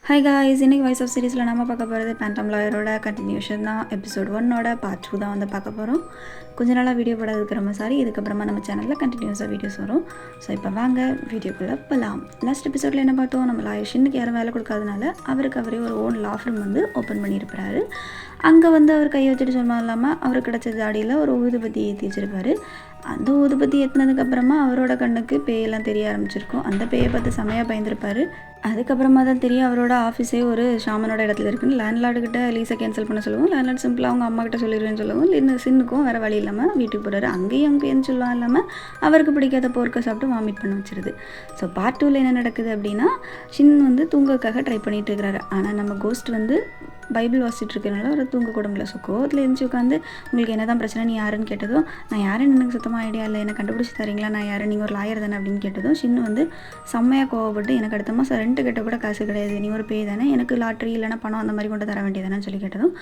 Hi guys, இன்றைக்கி voice of சீரிஸில் நம்ம பார்க்க போகிறது பேண்டம் லாயரோட கண்டினியூஷன் தான். எபிசோட் 1ஓட பார்ட் 2 தான் வந்து பார்க்க போகிறோம். கொஞ்ச நாளாக வீடியோ போடாததுக்கு ரொம்ப சாரி. இதுக்கப்புறமா நம்ம சேனலில் கண்டினியூஸாக வீடியோஸ் வரும். ஸோ இப்போ வாங்க வீடியோக்குள்ளே போகலாம். லாஸ்ட் எபிசோடில் என்ன பார்த்தோம், நம்ம லாயர் ஷின்னுக்கு யாரும் வேலை கொடுக்காதனால அவரே ஒரு ஓன் லா ஃபிர்ம் வந்து ஓப்பன் பண்ணியிருப்பாரு. அங்கே வந்து அவர் கையை வச்சுட்டு சொன்னா இல்லாமல் அவருக்கு கிடச்ச ஜாடியில் ஒரு ஊதுபத்தி ஏற்றி வச்சுருப்பாரு. அந்த ஊதுபத்தி ஏற்றினதுக்கப்புறமா அவரோட கண்ணுக்கு பேயெல்லாம் தெரிய ஆரம்பிச்சிருக்கும். அந்த பேயை பார்த்து செமையாக பயந்துருப்பார். அதுக்கப்புறமா தான் தெரியும் அவரோட ஆஃபீஸே ஒரு ஷாமனோட இடத்துல இருக்குன்னு. லேண்ட்லார்டுக்கிட்ட லீஸை கேன்சல் பண்ண சொல்லுவோம். லேண்ட்லார்ட் சிம்பிளாக அவங்க அம்மா கிட்ட சொல்லிடுவேன்னு சொல்லுவோம். சின்னுக்கும் வேறு வழி இல்லாமல் வீட்டுக்கு போகிறாரு. அங்கேயும் சொல்லலாம் இல்லாமல் அவருக்கு பிடிக்காத போர்க்கை சாப்பிட்டு வாமிட் பண்ண வச்சிருது. ஸோ பார்ட் 2ல் என்ன நடக்குது அப்படின்னா, ஷின் வந்து தூங்கக்காக ட்ரை பண்ணிகிட்டு இருக்கிறாரு. ஆனால் நம்ம கோஸ்ட் வந்து பைபிள் வாசிட்டு இருக்கிறனால அவர் தூங்க கூட முடியல. ஸோ கோவத்தில் எழுந்துச்சு உட்காந்து உங்களுக்கு என்ன தான் பிரச்சனை, நீ யாருன்னு கேட்டதும், நான் யாருன்னு எனக்கு சுத்தமாக ஐடியா இல்லை, என்னை கண்டுபிடிச்சி தரீங்களா, நான் யார், நீங்கள் ஒரு லாயர் தானே அப்படின்னு கேட்டதும் ஷின்னு வந்து செம்மையாக கோவப்பட்டு, எனக்கு அடுத்த மாதம் ரெண்ட் கட்ட கூட காசு கிடையாது, நீ ஒரு பேய் தானே, எனக்கு லாட்ரி இல்லைனா பணம் அந்த மாதிரி கொண்டு தர வேண்டியதானு சொல்லி கேட்டதும்,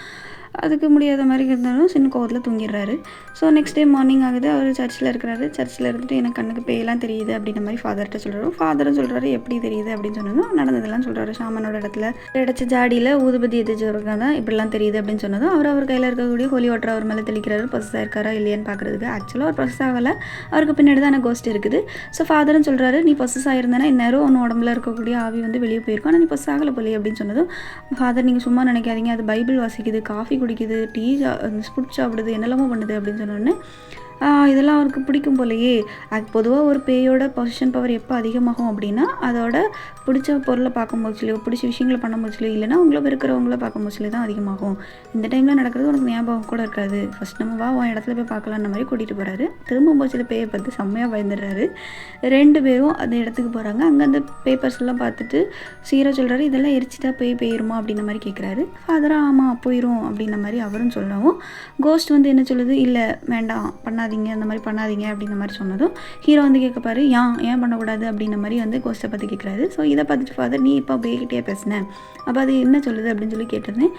அதுக்கு முடியாத மாதிரி இருந்தாலும் சின்ன கோவத்தில் தூங்கிடுறாரு. ஸோ நெக்ஸ்ட் டே மார்னிங் ஆகுது. அவர் சர்ச்சில் இருக்கிறாரு. சர்ச்சில் இருந்துட்டு எனக்கு கண்ணுக்கு பேயெல்லாம் தெரியுது அப்படின்ற மாதிரி ஃபாதர்கிட்ட சொல்கிறாரு. ஃபாதரும் சொல்கிறாரு எப்படி தெரியுது அப்படின்னு சொன்னதும் நடந்ததெல்லாம் சொல்கிறாரு. ஷாமனோட இடத்துல கிடச்ச ஜாடியில் ஊதுபதி எதிர்க்க தான் இப்படிலாம் தெரியுது அப்படின்னு சொன்னதும் அவர் கையில் இருக்கக்கூடிய ஹோலி வாட்டர் அவர் மேலே தெளிக்கிறாரு. ப்ரொசஸ் இருக்காரா இல்லையான்னு பார்க்குறதுக்கு. ஆக்சுவலாக அவர் ப்ரொசஸ் ஆகலை, அவருக்கு பின்னாடி தான் கோஸ்ட் இருக்குது. ஸோ ஃபாதரும் சொல்கிறாரு, நீ ப்ரொசஸ் ஆகிருந்தேன்னா இந்நேரம் ஒன்று உடம்புல இருக்கக்கூடிய ஆவி வந்து வெளியே போயிருக்கும், ஆனால் நீ ப்ரொசஸ் ஆகலை போலே அப்படின்னு சொன்னதும், ஃபாதர் நீங்கள் சும்மா நினைக்காதீங்க, அது பைபிள் வாசிக்குது, காஃபி குடிக்குது, டீ ஃபுட் சாப்பிடுது, என்னெல்லாமோ பண்ணுது அப்படின்னு சொன்னோடனே இதெல்லாம் அவருக்கு பிடிக்கும் போலையே. அது பொதுவாக ஒரு பேயோட பொசிஷன் பவர் எப்போ அதிகமாகும் அப்படின்னா, அதோட பிடிச்ச பொருளை பார்க்கும் போச்சுலையோ, பிடிச்ச விஷயங்களை பண்ணும் போச்சுலையோ, இல்லைனா உங்களை இருக்கிறவங்கள பார்க்கும் போச்சுலையோ தான் அதிகமாகும். இந்த டைமில் நடக்கிறது உனக்கு ஞாபகம் கூட இருக்காது, ஃபஸ்ட் நம்ம வா உன் இடத்துல போய் பார்க்கலான்ற மாதிரி கூட்டிகிட்டு போகிறாரு. திரும்ப போச்சில் பேயை பார்த்து செம்மையாக பயந்துடுறாரு. 2 பேரும் அந்த இடத்துக்கு போகிறாங்க. அங்கே அந்த பேப்பர்ஸ் எல்லாம் பார்த்துட்டு சீரா சொல்கிறாரு, இதெல்லாம் எரிச்சிட்டா பேய் போயிருமா அப்படின்ற மாதிரி கேட்குறாரு. ஃபாதரா ஆமாம் போயிடும் அப்படின்ற மாதிரி அவரும் சொல்லவும், கோஸ்ட் வந்து என்ன சொல்லுது, இல்லை வேண்டாம் பண்ணாதீங்க, அந்த மாதிரி பண்ணாதீங்க அப்படின்ற மாதிரி சொன்னதும் ஹீரோ வந்து கேட்கப்பாரு, ஏன் பண்ணக்கூடாது அப்படின்ற மாதிரி வந்து கோஸ்ட்டை பார்த்து கேட்குறாரு. ஸோ இதை பார்த்துட்டு ஃபாதர், நீ இப்போ பேய்கிட்டே பேசினேன், அப்போ அது என்ன சொல்லுது அப்படின்னு சொல்லி கேட்டிருந்தேன்.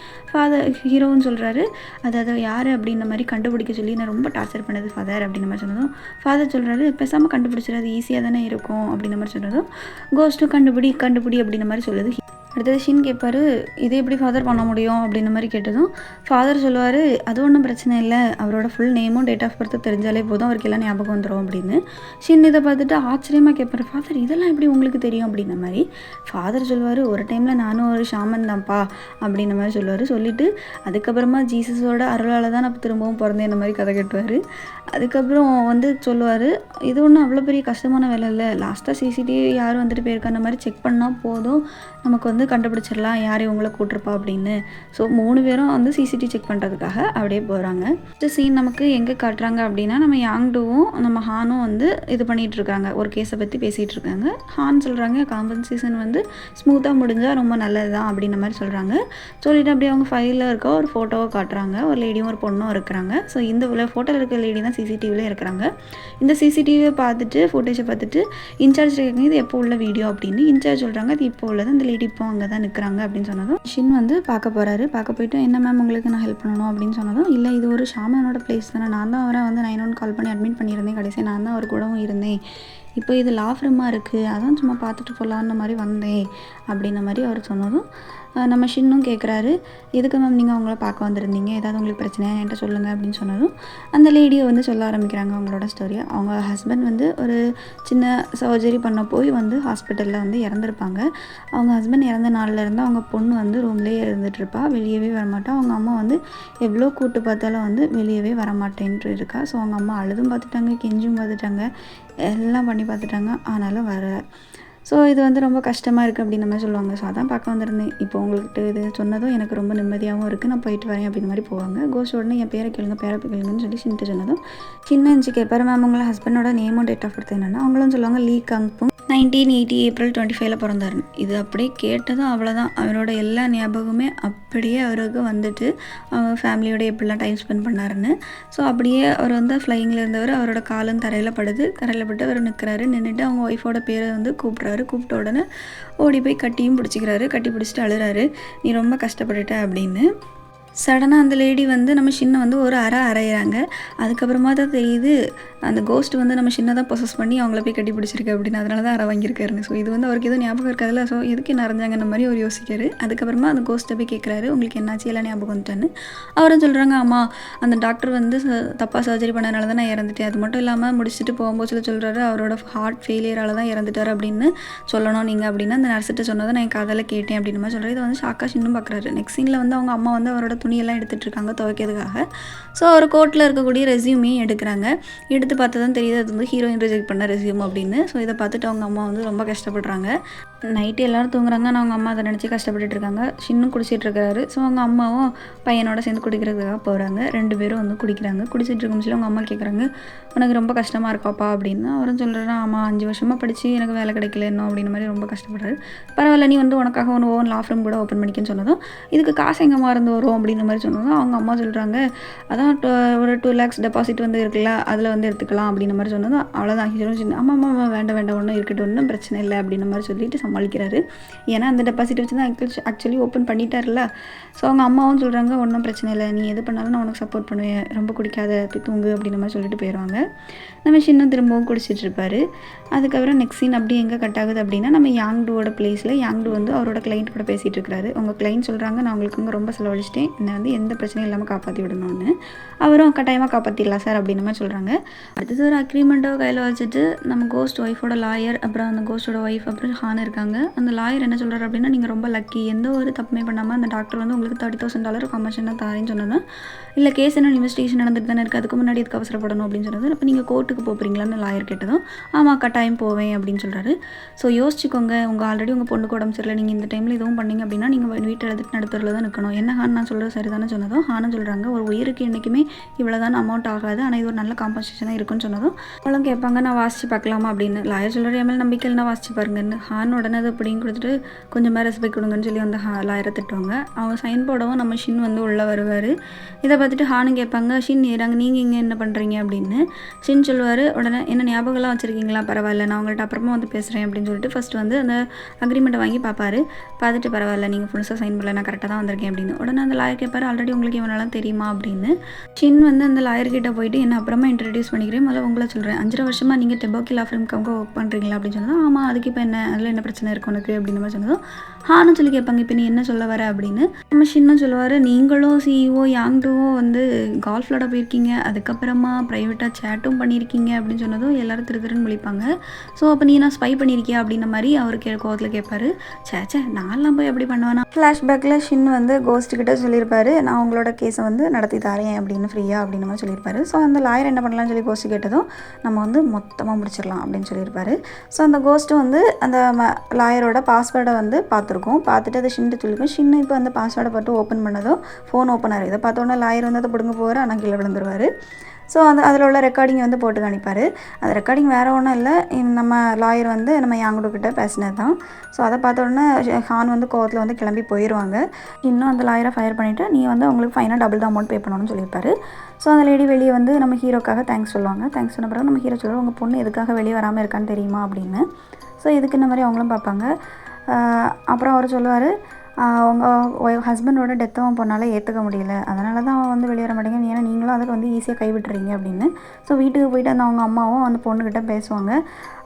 ஹீரோவும் சொல்கிறாரு, அதை யார் அப்படின்ற மாதிரி கண்டுபிடிக்க சொல்லி நான் ரொம்ப டார்ச்சர் பண்ணது ஃபாதர் அப்படின்ற மாதிரி சொன்னதும், ஃபாதர் சொல்கிறாரு, பேசாமல் கண்டுபிடிச்சிடாது, ஈஸியாக தானே இருக்கும் அப்படின்ற மாதிரி சொன்னதும், கோஸ்ட்டும் கண்டுபிடி அப்படின்ற மாதிரி சொல்லுது. அடுத்தது ஷின் கேட்பாரு, இது எப்படி ஃபாதர் பண்ண முடியும் அப்படின்ற மாதிரி கேட்டதும் ஃபாதர் சொல்லுவார், அது ஒன்றும் பிரச்சனை இல்லை, அவரோட ஃபுல் நேமும் டேட் ஆஃப் பர்த்து தெரிஞ்சாலே போதும், அவருக்கு எல்லாம் ஞாபகம் வந்துடும் அப்படின்னு. ஷின் இதை பார்த்துட்டு ஆச்சரியமாக கேட்பாரு, ஃபாதர் இதெல்லாம் எப்படி உங்களுக்கு தெரியும் அப்படின்ற மாதிரி. ஃபாதர் சொல்லுவார், ஒரு டைமில் நானும் ஒரு ஷாமன் தான்ப்பா அப்படின்ற மாதிரி சொல்லுவார். சொல்லிவிட்டு அதுக்கப்புறமா ஜீசஸோட அருளால் தான் நான் திரும்பவும் பிறந்தேன் இந்த மாதிரி கதை கட்டுவார். அதுக்கப்புறம் வந்து சொல்லுவார், இது ஒன்றும் அவ்வளோ பெரிய கஷ்டமான வேலை இல்லை, லாஸ்ட்டாக சிசிடிவி யார் வந்துட்டு போயிருக்கா அந்த மாதிரி செக் பண்ணால் போதும், நமக்கு வந்து கண்டுபிடிச்சிடலாம் யார் இவங்களை கூட்டிருப்பா அப்படின்னு. ஸோ 3 பேரும் வந்து சிசிடிவி செக் பண்ணுறதுக்காக அப்படியே போகிறாங்க. இந்த சீன் நமக்கு எங்கே காட்டுறாங்க அப்படின்னா, நம்ம யாங்டுவும் நம்ம ஹானும் வந்து இது பண்ணிகிட்ருக்காங்க, ஒரு கேஸை பற்றி பேசிகிட்டு இருக்காங்க. ஹான் சொல்கிறாங்க, காம்பன்சேஷன் வந்து ஸ்மூத்தாக முடிஞ்சால் ரொம்ப நல்லது தான் அப்படின்ற மாதிரி சொல்கிறாங்க. சொல்லிவிட்டு அப்படியே அவங்க ஃபைலில் இருக்க ஒரு ஃபோட்டோவை காட்டுறாங்க. ஒரு லேடியும் ஒரு பொண்ணும் இருக்கிறாங்க. ஸோ இந்த ஃபோட்டோவில் இருக்க லேடி தான் சிசிடிவியில் இருக்கிறாங்க. இந்த சிசிடிவியை பார்த்துட்டு ஃபுட்டேஜை பார்த்துட்டு இன்சார்ஜ் கேட்குங்க, இது எப்போ உள்ள வீடியோ அப்படின்னு. இன்சார்ஜ் சொல்கிறாங்க, அது இப்போ உள்ளது, அந்த லேடி இப்போ அங்கே தான் நிற்கிறாங்க அப்படின்னு சொன்னதும் ஷின் வந்து பார்க்க போகிறாரு. பார்க்க போயிட்டு, என்ன மேம் உங்களுக்கு நான் ஹெல்ப் பண்ணணும் அப்படின்னு சொன்னதும், இல்லை இது ஒரு ஷாமனோட பிளேஸ் தானே, நான் தான் அவரை வந்து 911 கால் பண்ணி அட்மிட் பண்ணியிருந்தேன், கடைசியாக நான் தான் அவர் கூடவும் இருந்தேன், இப்போ இது லா ஃபிர்மாக இருக்குது, அதான் சும்மா பார்த்துட்டு போகலான்னு மாதிரி வந்தேன் அப்படின்ன மாதிரி அவர் சொன்னதும் நம்ம ஷின்னும் கேட்குறாரு, எதுக்கு மேம் நீங்கள் அவங்கள பார்க்க வந்திருந்தீங்க, ஏதாவது உங்களுக்கு பிரச்சனையா என்கிட்ட சொல்லுங்கள் அப்படின்னு சொன்னதும் அந்த லேடியை வந்து சொல்ல ஆரம்பிக்கிறாங்க அவங்களோட ஸ்டோரியை. அவங்க ஹஸ்பண்ட் வந்து ஒரு சின்ன சர்ஜரி பண்ண போய் வந்து ஹாஸ்பிட்டலில் வந்து இறந்துருப்பாங்க. அவங்க ஹஸ்பண்ட் இறந்த நாள்லேருந்து அவங்க பொண்ணு வந்து ரூம்லேயே இருந்துகிட்ருப்பா, வெளியவே வரமாட்டா. அவங்க அம்மா வந்து எவ்வளோ கூட்டு பார்த்தாலும் வந்து வெளியவே வரமாட்டேன்ட்டு இருக்கா. ஸோ அவங்க அம்மா அழுதும் பார்த்துட்டாங்க, கெஞ்சும் பார்த்துட்டாங்க, எல்லாம் பண்ணி பார்த்துட்டாங்க, ஆனாலும் வர. ஸோ இது வந்து ரொம்ப கஷ்டமாக இருக்குது அப்படின்னு மாதிரி சொல்லுவாங்க. ஸோ அதான் பார்க்க வந்திருந்தேன், இப்போ உங்கள்கிட்ட இது சொன்னதும் எனக்கு ரொம்ப நிம்மதியாகவும் இருக்குது, நான் போயிட்டு வரேன் அப்படின்ற மாதிரி போவாங்க. கோஸ்ட் உடனே என் பேரை கேளுங்கன்னு சொல்லி ஷின்ட்டு சொன்னதும் சின்ன இன்ச்சு கேட்பாரு, மேம் உங்களை ஹஸ்பண்டோட நேமும் டேட் ஆஃப் பர்த் என்னென்னா. அவங்களும் சொல்லுவாங்க, லீ கங்புங் 1980 ஏப்ரல் 25 பிறந்தாருன்னு. இது அப்படியே கேட்டதும் அவ்வளோதான், அவரோட எல்லா ஞாபகமே அப்படியே அவருக்கு வந்துட்டு அவங்க ஃபேமிலியோட எப்படிலாம் டைம் ஸ்பெண்ட் பண்ணாருன்னு. ஸோ அப்படியே அவர் வந்து ஃப்ளைங்கில் இருந்தவர், அவரோட காலும் தரையில் பட்டு அவர் நிற்கிறாரு. நின்றுட்டு அவங்க ஒய்ஃபோட பேரை வந்து கூப்பிட்ட உடனே ஓடி போய் கட்டி பிடிச்சிக்கிறாரு. கட்டி பிடிச்சிட்டு அழுறாரு, நீ ரொம்ப கஷ்டப்பட்டுட்ட அப்படின்னு. சடனாக அந்த லேடி வந்து நம்ம ஷின்னை வந்து ஒரு அரையிறாங்க. அதுக்கப்புறமா தான் தெரியுது அந்த கோஸ்ட் வந்து நம்ம ஷின்னை தான் பொசஸ் பண்ணி அவங்கள போய் கட்டி பிடிச்சிருக்கு அப்படின்னு. அதனால தான் அரை வாங்கியிருக்காருன்னு. ஸோ இது வந்து அவருக்கு எதுவும் ஞாபகம் இருக்காதுல்ல. ஸோ எதுக்கு என்ன அரைஞ்சாங்கன்ற மாதிரி அவர் யோசிக்காரு. அதுக்கப்புறமா அந்த கோஸ்ட்டை போய் கேட்குறாரு, உங்களுக்கு என்னாச்சு எல்லாம் ஞாபகம் வந்துட்டான்னு. அவரும் சொல்கிறாங்க, ஆமாம் அந்த டாக்டர் வந்து தப்பாக சர்ஜரி பண்ணனால தான் நான் இறந்துட்டேன். அது மட்டும் இல்லாமல் முடிச்சுட்டு போகும்போது சொல்கிறாரு, அவரோட ஹார்ட் ஃபெயிலியரால் தான் இறந்துட்டார் அப்படின்னு சொல்லணும் நீங்கள் அப்படின்னு அந்த நர்ஸ்கிட்ட சொன்னதை நான் என் காதால் கேட்டேன் அப்படின்னு மாதிரி சொல்கிறேன். இதை வந்து ஷாக்கா ஷின்னும் பார்க்குறாரு. நெக்ஸ்ட் சீனில் வந்து அவங்க அம்மா வந்து அவரோட துணியெல்லாம் எடுத்துகிட்டு இருக்காங்க துவைக்கிறதுக்காக. ஸோ ஒரு கோர்ட்டில் இருக்கக்கூடிய ரெஸ்யூமே எடுக்கிறாங்க. எடுத்து பார்த்து தான் தெரியுது அது வந்து ஹீரோயின் ரிஜெக்ட் பண்ண ரெஸ்யூம் அப்படின்னு. ஸோ இதை பார்த்துட்டு அவங்க அம்மா வந்து ரொம்ப கஷ்டப்படுறாங்க. நைட்டு எல்லோரும் தூங்குறாங்க. ஆனால் அவங்க அம்மா அதை நினச்சி கஷ்டப்பட்டுட்டு இருக்காங்க. ஷின்னும் குடிச்சிட்டு இருக்காரு. ஸோ அவங்க அம்மாவும் பையனோட சேர்ந்து குடிக்கிறதுக்காக போகிறாங்க. 2 பேரும் வந்து குடிக்கிறாங்க. குடிச்சிட்டு இருக்கும் சொல்லி அவங்க அம்மா கேட்குறாங்க, உனக்கு ரொம்ப கஷ்டமாக இருக்காப்பா அப்படின்னு. அவரும் சொல்கிறாரு, ஆமாம் 5 வருஷமாக படித்து எனக்கு வேலை கிடைக்கல இன்னும் அப்படின்ற மாதிரி ரொம்ப கஷ்டப்படுறாரு. பரவாயில்ல நீ வந்து உனக்காக ஒன்று ஓன் லா ஃபிர்ம் கூட ஓப்பன் பண்ணிக்கன்னு சொன்னதும், இதுக்கு காசு எங்கேம்மா இருந்து வரும் அப்படின்ற மாதிரி சொன்னதும் அவங்க அம்மா சொல்கிறாங்க, அதான் ஒரு 2 lakhs டெபாசிட் வந்து இருக்குல்ல அதில் வந்து எடுத்துக்கலாம் அப்படின்ற மாதிரி சொன்னதும், அவ்வளோதான் ஹீரோ சின்ன அம்மா அம்மா வேண்டாம் ஒன்றும் இருக்கட்டும் ஒன்றும் பிரச்சனை இல்லை அப்படின்ற மாதிரி சொல்லிட்டு சமாளிக்கிறாரு. ஏன்னா அந்த டெபாசிட் வச்சு தான் ஆக்சுவலி ஓப்பன் பண்ணிட்டார்ல. ஸோ அவங்க அம்மாவும் சொல்கிறாங்க, ஒன்றும் பிரச்சனை இல்லை நீ எது பண்ணாலும் நான் உனக்கு சப்போர்ட் பண்ணுவேன், ரொம்ப குடிக்காத தூங்கு அப்படின்ற மாதிரி சொல்லிட்டு போயிடுவாங்க. நம்ம ஷின்னும் திரும்பவும் குடிச்சிட்டு இருப்பார். அதுக்கப்புறம் நெக்ஸ்ட் சீன் அப்படியே எங்கே கட் ஆகுது அப்படின்னா, நம்ம யாங்டூவோட பிளேஸில் யாங்டூ வந்து அவரோட கிளைண்ட் கூட பேசிகிட்டு இருக்கிறாரு. உங்கள் கிளைண்ட் சொல்கிறாங்க, நான் உங்களுக்கு அங்கே ரொம்ப செலவழிச்சிட்டேன், என்னை வந்து எந்த பிரச்சனையும் இல்லாமல் காப்பாற்றி விடணும்னு. அவரும் கட்டாயமாக காப்பாற்றிடலாம் சார் அப்படின்ற மாதிரி சொல்கிறாங்க. அடுத்தது ஒரு அக்ரிமெண்ட்டோ கையில் வச்சுட்டு நம்ம கோஸ்ட் ஒய்ஃபோட லாயர், அப்புறம் அந்த கோஸ்டோட ஒய்ஃப், அப்புறம் ஹான் இருக்காங்க. அந்த லாயர் என்ன சொல்கிறார் அப்படின்னா, நீங்கள் ரொம்ப லக்கி, எந்த ஒரு தப்புமே பண்ணாமல் அந்த டாக்டர் வந்து உங்களுக்கு $30,000 கமிஷனாக தாரேன்னு சொன்னோன்னா, இல்லை கேஸ் என்ன இன்வெஸ்டிகேஷன் நடந்துட்டு தானே இருக்குது, அதுக்கு முன்னாடி இதுக்கு அவசரப்படணும் அப்படின்னு சொன்னது. அப்போ நீங்கள் கோர்ட்டுக்கு போகிறீங்களான்னு லாயர் கேட்டதும், ஆமாம் கட்டாயம் போவேன் அப்படின்னு சொல்கிறாரு. ஸோ யோசிச்சுக்கோங்க, ஆல்ரெடி உங்கள் பொண்ணுக்கு உடம்பு சரியில்லை, நீங்கள் இந்த டைமில் இதுவும் பண்ணிங்க அப்படின்னா நீங்கள் வீட்டை எழுதிட்டு நடுத்தரில் தான் நிற்கணும். என்ன ஹான் நான் சொல்கிறது சரிதானே சொன்னதும், ஹானும் சொல்கிறாங்க, ஒரு உயிருக்கு என்றைக்குமே இவ்வளோ தான் அமௌண்ட் ஆகாது, ஆனால் இது ஒரு நல்ல காம்பன்சேஷனாக இருக்குன்னு சொன்னதும் அவளும் கேட்பாங்க, நான் வாசிச்சு பார்க்கலாமா அப்படின்னு. லாயர் சொல்கிறார், என் மேலே நம்பிக்கை இல்லைனா வாசிச்சு பாருங்கன்னு. ஹான் உடனே அது அப்படின்னு கொடுத்துட்டு கொஞ்சம் மேலே ரெஸ்பெக்ட் கொடுங்கன்னு சொல்லி அந்த லாயரை திட்டுவாங்க. அவங்க சைன் போடவும் நம்ம ஷின் வந்து உள்ளே வருவார். இதை பார்த்துட்டு ஹானும் கேட்பாங்க, ஷின் ஏறாங்க நீங்கள் இங்கே என்ன பண்ணுறீங்க அப்படின்னு. ஷின் சொல்லுவார், உடனே என்ன ஞாபகம்லாம் வச்சுருக்கீங்களா, பரவாயில்ல நான் உங்கள்கிட்ட அப்புறமா வந்து பேசுகிறேன் அப்படின்னு சொல்லிட்டு ஃபஸ்ட்டு வந்து அந்த அக்ரிமெண்ட்டை வாங்கி பார்ப்பாரு. பார்த்துட்டு பரவாயில்ல நீங்கள் ஃபுல்ஸாக சைன் பண்ணல, நான் கரெக்டாக தான் வந்திருக்கேன் அப்படின்னு. உடனே அந்த லாயர் கேட்பார், ஆல்ரெடி உங்களுக்கு இவனெல்லாம் தெரியுமா அப்படின்னு. ஷின் வந்து அந்த லாயர்கிட்ட போயிட்டு என்ன அப்புறமா இன்ட்ரடியூஸ் பண்ணிக்கிறேன், முதல்ல உங்களை சொல்கிறேன், 5 வருஷமாக நீங்கள் டெபோக்கி லா ஃபிர்முக்கு ஒர்க் பண்ணுறீங்களா அப்படின்னு சொன்னதும், ஆமாம் அதுக்கு இப்போ என்ன, அதில் என்ன பிரச்சனை இருக்கு உனக்கு அப்படின்னு மாதிரி சொன்னதும், ஹானும் சொல்லி கேட்பாங்க, இப்போ நீ என்ன சொல்ல வர அப்படின்னு. நம்ம ஷின்னும் சொல்லுவார், நீங்களும் சிஇஓ யாங்டூவும் வந்து கால்ஃப் விளாட போயிருக்கீங்க, அதுக்கப்புறமா ப்ரைவேட்டாக சேட்டும் பண்ணியிருக்கீங்க அப்படின்னு சொன்னதும் எல்லாரும் திருன்னு விழிப்பாங்க. ஸோ அப்போ நீ நான் ஸ்பை பண்ணியிருக்கியா அப்படின்ற மாதிரி அவர் கோவத்தில் கேட்பாரு. சேச்சே நான்லாம் போய் எப்படி பண்ணுவேன்னா. ஃப்ளாஷ்பேக்கில் ஷின் வந்து கோஸ்ட்டுக்கிட்ட சொல்லியிருப்பாரு, நான் உங்களோட கேஸை வந்து நடத்தி தரேன் அப்படின்னு ஃப்ரீயாக அப்படின்னு மாதிரி சொல்லியிருப்பாரு. ஸோ அந்த லாயர் என்ன பண்ணலாம்னு சொல்லி கோஸ்ட்டு கேட்டதும், நம்ம வந்து மொத்தமாக முடிச்சிடலாம் அப்படின்னு சொல்லியிருப்பாரு. ஸோ அந்த கோஸ்ட்டு வந்து அந்த லாயரோட பாஸ்வேர்டை வந்து பார்த்துருக்கோம். பார்த்துட்டு அதை ஷின்ட்டு சொல்லியிருக்கோம். ஷின்னு இப்போ அந்த பாஸ்வேர்டை பார்த்து ஓப்பன் பண்ணதும் ஃபோன் ஓப்பன் ஆகிடும். இதை பார்த்தோன்னா லாயர் வந்து அதை பிடுங்க போவார், ஆனால் கீழே விழுந்துருவார். ஸோ அதில் உள்ள ரெக்கார்டிங்கை வந்து போட்டு காணிப்பார். அந்த ரெக்கார்டிங் வேறு ஒன்றும் இல்லை, நம்ம லாயர் வந்து நம்ம யாங்கூக்கிட்ட பேசினது தான். ஸோ அதை பார்த்த உடனே ஹான் வந்து கோவத்தில் வந்து கிளம்பி போயிடுவாங்க. இன்னும் அந்த லாயரை ஃபயர் பண்ணிவிட்டு நீ வந்து அவங்களுக்கு ஃபைனாக டபுள் தான் அமௌண்ட் பே பண்ணணும்னு சொல்லியிருப்பாரு. ஸோ அந்த லேடி வெளியே வந்து நம்ம ஹீரோக்காக தேங்க்ஸ் சொல்லுவாங்க. தேங்க்ஸ் சொன்ன பிறகு நம்ம ஹீரோ சொல்லுவாங்க, உங்கள் பொண்ணு எதுக்காக வெளியே வராமல் இருக்கான்னு தெரியுமா அப்படின்னு. ஸோ இதுக்கு இந்த மாதிரி அவங்களும் பார்ப்பாங்க. அப்புறம் அவர் சொல்லுவார், உங்கள் ஹஸ்பண்டோட டெத்தை அவன் பொண்ணால் ஏற்றுக்க முடியல, அதனால தான் அவன் வந்து வெளியேற மாட்டேங்க, ஏன்னா நீங்களும் அதுக்கு வந்து ஈஸியாக கைவிட்டுறீங்க அப்படின்னு. ஸோ வீட்டுக்கு போயிட்டு அந்த அவங்க அம்மாவும் அந்த பொண்ணுக்கிட்ட பேசுவாங்க,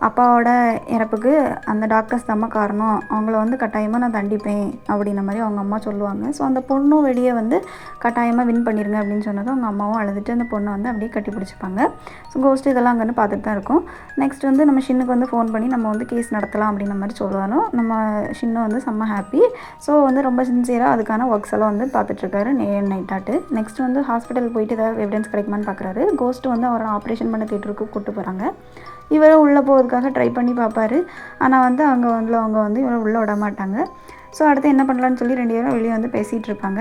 அப்பாவோட இறப்புக்கு அந்த டாக்டர்ஸ் தான் காரணம், அவங்கள வந்து கட்டாயமாக நான் தண்டிப்பேன் அப்படின்ற மாதிரி அவங்க அம்மா சொல்லுவாங்க. ஸோ அந்த பொண்ணும் வெளியே வந்து கட்டாயமாக வின் பண்ணிடுங்க அப்படின்னு சொன்னதும் அவங்க அம்மாவும் அழுதுட்டு அந்த பொண்ணை வந்து அப்படியே கட்டி பிடிச்சிப்பாங்க. ஸோ கோஸ்ட் இதெல்லாம் அங்கே பார்த்துட்டு தான் இருக்கும். நெக்ஸ்ட் வந்து நம்ம ஷின்னுக்கு வந்து ஃபோன் பண்ணி நம்ம வந்து கேஸ் நடத்தலாம் அப்படின்ற மாதிரி சொல்லுவாலும் நம்ம ஷின்னு வந்து செம்ம ஹாப்பி. ஸோ வந்து ரொம்ப சின்சியராக அதுக்கான ஒர்க்ஸ் எல்லாம் வந்து பார்த்துட்ருக்காரு நைட்டாட்டு. நெக்ஸ்ட் வந்து ஹாஸ்பிட்டல் போயிட்டு ஏதாவது எவிடன்ஸ் கிடைக்குமான்னு பார்க்குறாரு. கோஸ்ட்டு வந்து அவரை ஆப்ரேஷன் பண்ண தேட்டருக்கு கூப்பிட்டு போகிறாங்க. இவரை உள்ளே போகிறதுக்காக ட்ரை பண்ணி பார்ப்பாரு. ஆனால் வந்து அவங்க வந்து இவரை உள்ளே விட மாட்டாங்க. ஸோ அடுத்து என்ன பண்ணலான்னு சொல்லி 2 பேரும் வெளியே வந்து பேசிகிட்டு இருப்பாங்க.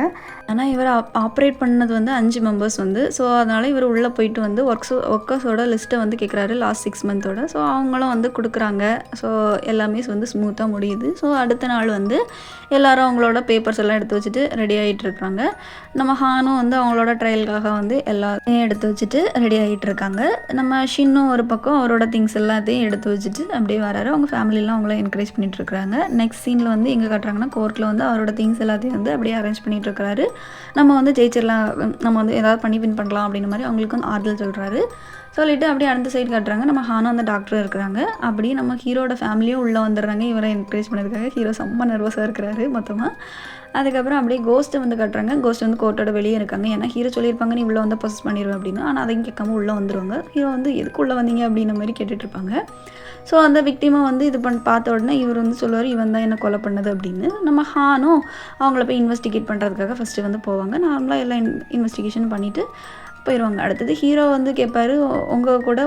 ஆனால் இவர் ஆப்ரேட் பண்ணது வந்து 5 மெம்பர்ஸ் வந்து. ஸோ அதனால் இவர் உள்ளே போயிட்டு வந்து ஒர்க்கர்ஸோட லிஸ்ட்டை வந்து கேட்குறாரு லாஸ்ட் 6 மந்தோட. ஸோ அவங்களும் வந்து கொடுக்குறாங்க. ஸோ எல்லாமே வந்து ஸ்மூத்தாக முடியுது. ஸோ அடுத்த நாள் வந்து எல்லோரும் அவங்களோட பேப்பர்ஸ் எல்லாம் எடுத்து வச்சுட்டு ரெடி ஆகிட்டு இருக்காங்க. நம்ம ஹானும் வந்து அவங்களோட ட்ரையலுக்காக வந்து எல்லாத்தையும் எடுத்து வச்சுட்டு ரெடி ஆகிட்டு இருக்காங்க. நம்ம ஷின்னும் ஒரு பக்கம் அவரோட திங்ஸ் எல்லாத்தையும் எடுத்து வச்சுட்டு அப்படியே வராரு. அவங்க ஃபேமிலியெலாம் அவங்கள என்கரேஜ் பண்ணிகிட்டு இருக்கிறாங்க. நெக்ஸ்ட் சீனில் வந்து எங்கே காட்டுறாங்கன்னா பண்ணுறாங்கன்னா கோர்ட்டில் வந்து அவரோட திங்ஸ் எல்லாத்தையும் வந்து அப்படியே அரேஞ்ச் பண்ணிகிட்டு இருக்கிறாரு. நம்ம வந்து ஜெயிச்சிடலாம், நம்ம வந்து ஏதாவது பண்ணி வின் பண்ணலாம் அப்படின்ற மாதிரி அவங்களுக்கு வந்து ஆறுதல் சொல்கிறாரு. சொல்லிவிட்டு அப்படியே அடுத்த சைடு காட்டுறாங்க. நம்ம ஹானும் அந்த டாக்டரும் இருக்கிறாங்க. அப்படியே நம்ம ஹீரோட ஃபேமிலியும் உள்ளே வந்துடுறாங்க. இவரை என்கரேஜ் பண்ணதுக்காக ஹீரோ செம்ம நர்வஸாக இருக்கிறாரு மொத்தமாக. அதுக்கப்புறம் அப்படியே கோஸ்ட்டை வந்து காட்டுறாங்க. கோஸ்ட் வந்து கோர்ட்டோட வெளியே இருக்காங்க. ஏன்னா ஹீரோ சொல்லியிருப்பாங்க நீ உள்ளே வந்து ப்ரொசஸ் பண்ணிடுவேன் அப்படின்னு. ஆனால் அதையும் கேட்காம உள்ளே வந்துடுவாங்க. ஹீரோ வந்து எதுக்கு உள்ளே வந்தீங்க அப்படின்ற மாதிரி கேட்டுட்ருப்பாங்க. ஸோ அந்த விக்டிமை வந்து இது பார்த்த உடனே இவர் வந்து சொல்லுவார் இவன் தான் என்ன கொலை பண்ணது அப்படின்னு. நம்ம ஹானும் அவங்கள போய் இன்வெஸ்டிகேட் பண்ணுறதுக்காக ஃபஸ்ட்டு வந்து போவாங்க. நார்மலாக எல்லாம் இன்வெஸ்டிகேஷன் பண்ணிவிட்டு போயிடுவாங்க. அடுத்தது ஹீரோ வந்து கேட்பாரு உங்கள் கூட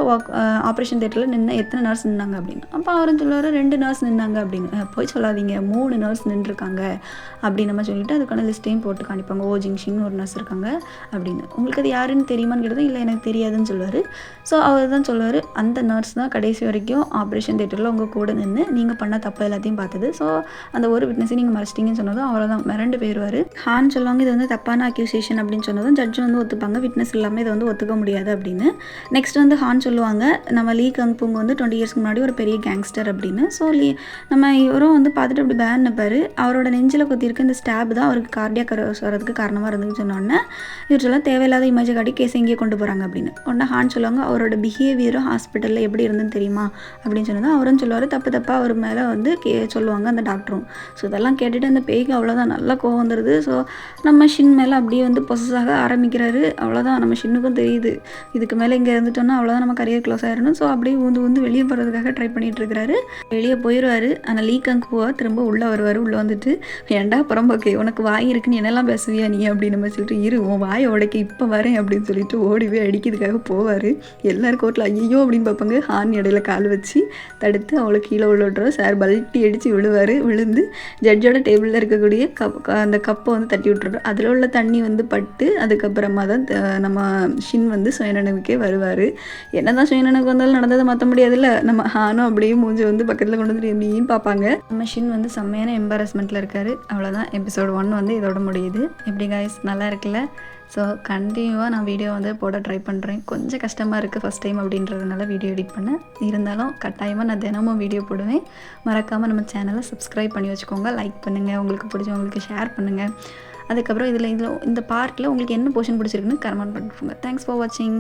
ஆப்ரேஷன் தியேட்டரில் நின்று எத்தனை நர்ஸ் நின்னாங்க அப்படின்னு. அப்போ அவரும் சொல்லுவார் 2 நர்ஸ் நின்னாங்க அப்படின்னு. போய் சொல்லாதீங்க 3 நர்ஸ் நின்றுருக்காங்க அப்படின்னு நம்ம சொல்லிவிட்டு அதுக்கான லிஸ்ட்டையும் போட்டு காணிப்பாங்க. ஜிங்ஷின்னு ஒரு நர்ஸ் இருக்காங்க அப்படின்னு. உங்களுக்கு அது யாருன்னு தெரியுமான்னு கேட்டது இல்லை எனக்கு தெரியாதுன்னு சொல்லுவார். ஸோ அவர் தான் சொல்லுவார் அந்த நர்ஸ் தான் கடைசி வரைக்கும் ஆப்ரேஷன் தியேட்டரில் உங்கள் கூட நின்று நீங்கள் பண்ண தப்பு எல்லாத்தையும் பார்த்தது. ஸோ அந்த ஒரு விட்னஸை நீங்கள் மறைச்சிட்டிங்கன்னு சொன்னதும் அவரை தான் மிரண்டு போயிடுவார். ஹான் சொல்லுவாங்க இது வந்து தப்பான அக்யூசேஷன் அப்படின்னு சொன்னதும் ஜட்ஜ் வந்து ஒத்துப்பாங்க விட்னஸ் எல்லாமே இதை வந்து ஒத்துக்க முடியாது அப்படின்னு. நெக்ஸ்ட் வந்து ஹான் சொல்லுவாங்க நம்ம லீ கங்புங் வந்து 20 இயர்ஸ்க்கு முன்னாடி ஒரு பெரிய கேங்ஸ்டர் அப்படின்னு. ஸோ நம்ம இவரும் வந்து பார்த்துட்டு அப்படி பேன் நிற்பார். அவரோட நெஞ்சில் குத்திருக்க இந்த ஸ்டாப் தான் அவருக்கு கார்டியாக் அரெஸ்ட் வரதுக்கு காரணமாக இருந்துன்னு சொன்னோடனே இவர் சொல்ல தேவையில்லாத இமேஜை காட்டி கேஸ் எங்கேயே கொண்டு போகிறாங்க அப்படின்னு. உடனே ஹான் சொல்லுவாங்க அவரோட பிஹேவியரும் ஹாஸ்பிட்டலில் எப்படி இருந்துன்னு தெரியுமா அப்படின்னு சொன்னது. அவரும் சொல்லுவார் தப்பாக அவர் மேலே வந்து சொல்லுவாங்க அந்த டாக்டரும். ஸோ இதெல்லாம் கேட்டுட்டு அந்த பேய்க்கு அவ்வளோதான் நல்லா கோவம் வந்துடுது. ஸோ நம்ம ஷின் மேலே அப்படியே வந்து பொசஸாக ஆரம்பிக்கிறாரு. அவ்வளோதான் நம்ம ஷின்னுக்கும் தெரியுது இதுக்கு மேலே இங்கே இருந்துட்டோன்னா அவ்வளோதான் நம்ம கரியர் க்ளோஸ் ஆயிடணும். ஸோ அப்படியே ஊந்து வெளியே போகிறதுக்காக ட்ரை பண்ணிகிட்டு இருக்கிறாரு. வெளியே போயிடுவார். ஆனால் லீ கங்புவா திரும்ப உள்ளே வருவார். உள்ளே வந்துட்டு ஏன்டா புறம்போக்கே உனக்கு வாய் இருக்குன்னு என்னெல்லாம் பேசுவியா நீ அப்படின்னு நம்ம சொல்லிட்டு இரு உன் வாயை உடைக்க இப்போ வரேன் அப்படின்னு சொல்லிட்டு ஓடி போய் அடிக்கிறதுக்காக போவார். எல்லாரும் கோர்ட்டில் ஐயோ அப்படின்னு பார்ப்பாங்க. ஹான் இடையில கால் வச்சு தடுத்து அவளை கீழே விழுட்டுறோம். சார் பல்ட்டி அடித்து விழுவார். விழுந்து ஜட்ஜோட டேபிளில் இருக்கக்கூடிய அந்த கப்பை வந்து தட்டி விட்டுறாரு. அதில் உள்ள தண்ணி வந்து பட்டு அதுக்கப்புறமா தான் நம்ம ஷின் வந்து சுயநனவுக்கே வருவார். என்ன தான் சுயநனவுக்கு வந்தாலும் நடந்ததை மாற்ற முடியாதுல்ல. நம்ம ஹானும் அப்படியே மூஞ்சி வந்து பக்கத்தில் கொண்டு வந்து நீன்னு பார்ப்பாங்க. நம்ம ஷின் வந்து செம்மையான எம்பாரஸ்மெண்ட்டில் இருக்கார். அவ்வளோதான் எபிசோட் 1 வந்து இதோட முடியுது. எப்படி காய்ஸ் நல்லா இருக்குல்ல? ஸோ கண்டினியூவாக நான் வீடியோ வந்து போட ட்ரை பண்ணுறேன். கொஞ்சம் கஷ்டமாக இருக்குது ஃபஸ்ட் டைம் அப்படின்றதுனால வீடியோ எடிட் பண்ண. இருந்தாலும் கட்டாயமாக நான் தினமும் வீடியோ போடுவேன். மறக்காமல் நம்ம சேனலை சப்ஸ்கிரைப் பண்ணி வச்சுக்கோங்க. லைக் பண்ணுங்கள். உங்களுக்கு பிடிச்சவங்களுக்கு ஷேர் பண்ணுங்கள். அதுக்கப்புறம் இந்த பார்ட்டில் உங்களுக்கு என்ன போர்ஷன் பிடிச்சிருக்குன்னு கமெண்ட் பண்ணிட்டுருங்க. தேங்க்ஸ் ஃபார் வாட்சிங்.